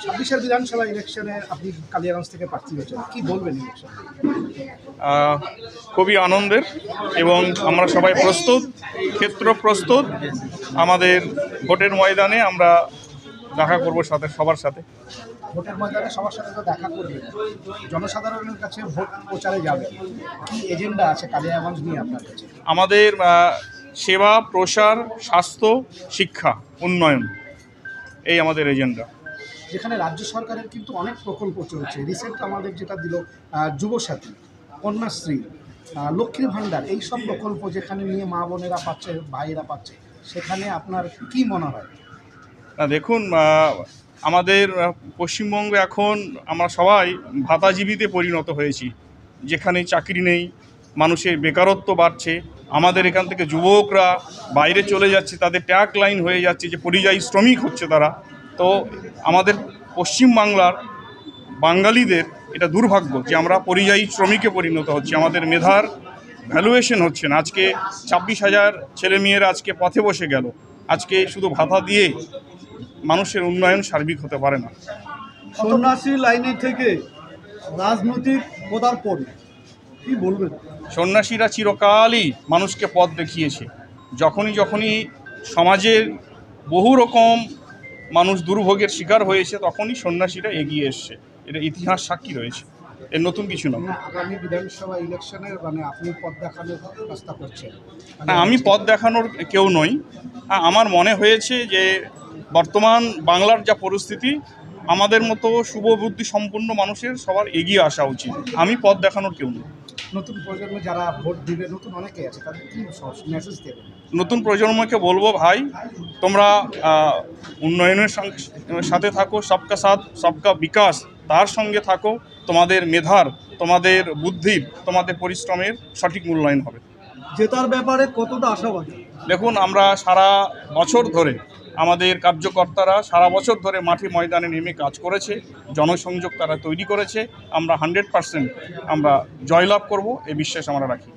ছাব্বিশের বিধানসভা ইলেকশনে আপনি কালিয়াগঞ্জ থেকে প্রার্থী হয়েছেন, কি বলবেন ইলেকশন? খুবই আনন্দের এবং আমরা সবাই প্রস্তুত, ক্ষেত্র প্রস্তুত। আমাদের ভোটের ময়দানে আমরা দেখা করব সবার সাথে। ভোটের ময়দানে সবার সাথে তো দেখা করবেন, জনসাধারণের কাছে ভোট প্রচারে যাবে, কি এজেন্ডা আছে কালিয়াগঞ্জ নিয়ে আপনার কাছে? আমাদের সেবা, প্রসার, স্বাস্থ্য, শিক্ষা, উন্নয়ন, এই আমাদের এজেন্ডা। যেখানে রাজ্য সরকারের কিন্তু অনেক প্রকল্প চলছে, রিসেন্ট আমাদের যেটা দিল যুবসাথী, কন্যাশ্রী, লক্ষ্মীর ভাণ্ডার, এই সব প্রকল্প যেখানে নিয়ে মা বোনেরা পাচ্ছে, ভাইয়েরা পাচ্ছে, সেখানে আপনার কি মনে হয়? দেখুন, আমাদের পশ্চিমবঙ্গে এখন আমরা সবাই ভাতাজীবীতে পরিণত হয়েছি, যেখানে চাকরি নেই, মানুষের বেকারত্ব বাড়ছে। আমাদের এখান থেকে যুবকরা বাইরে চলে যাচ্ছে, তাদের ট্যাগ লাইন হয়ে যাচ্ছে যে পরিযায়ী শ্রমিক হচ্ছে তারা। তো আমাদের পশ্চিমবাংলার বাঙালিদের এটা দুর্ভাগ্য যে আমরা পরিযায়ী শ্রমিকে পরিণত হচ্ছি, আমাদের মেধার ভ্যালুয়েশন হচ্ছে না। আজকে 26,000 ছেলেমেয়েরা আজকে পথে বসে গেল। আজকে শুধু ভাতা দিয়ে মানুষের উন্নয়ন সার্বিক হতে পারে না। সন্ন্যাসী লাইনে থেকে রাজনৈতিক পদার্পণ, কি বলবেন? সন্ন্যাসীরা চিরকালই মানুষকে পথ দেখিয়েছে। যখনই সমাজের বহু রকম মানুষ দুর্ভোগের শিকার হয়েছে, তখনই সন্ন্যাসীরা এগিয়ে এসছে। এটা ইতিহাস সাক্ষী রয়েছে, এর নতুন কিছু নয়। আগামী বিধানসভা ইলেকশনের আপনি পথ দেখানোর রাস্তা করছেন? আমি পথ দেখানোর কেউ নই। আমার মনে হয়েছে যে বর্তমান বাংলার যা পরিস্থিতি, আমাদের মতো শুভবুদ্ধি সম্পন্ন মানুষের সবার এগিয়ে আসা উচিত। আমি পথ দেখানোর কেউ নই। নতুন প্রজন্মে যারা ভোট দিবে, নতুন অনেকেই আছে, তাদের কি মেসেজ দেবেন? নতুন প্রজন্মকে বলবো, ভাই তোমরা উন্নয়নের সাথে থাকো, সবকা সাথ সবকা বিকাশ, তার সঙ্গে থাকো। তোমাদের মেধার, তোমাদের বুদ্ধির, তোমাদের পরিশ্রমের সঠিক মূল্যায়ন হবে। জেতার ব্যাপারে কতটা আশাবাদী? দেখুন, আমরা সারা বছর ধরে, আমাদের কার্যকর্তারা সারা বছর ধরে মাঠে ময়দানে নেমে কাজ করেছে, জনসংযোগ তারা তৈরি করেছে। আমরা 100% আমরা জয়লাভ করব, এই বিশ্বাস আমরা রাখি।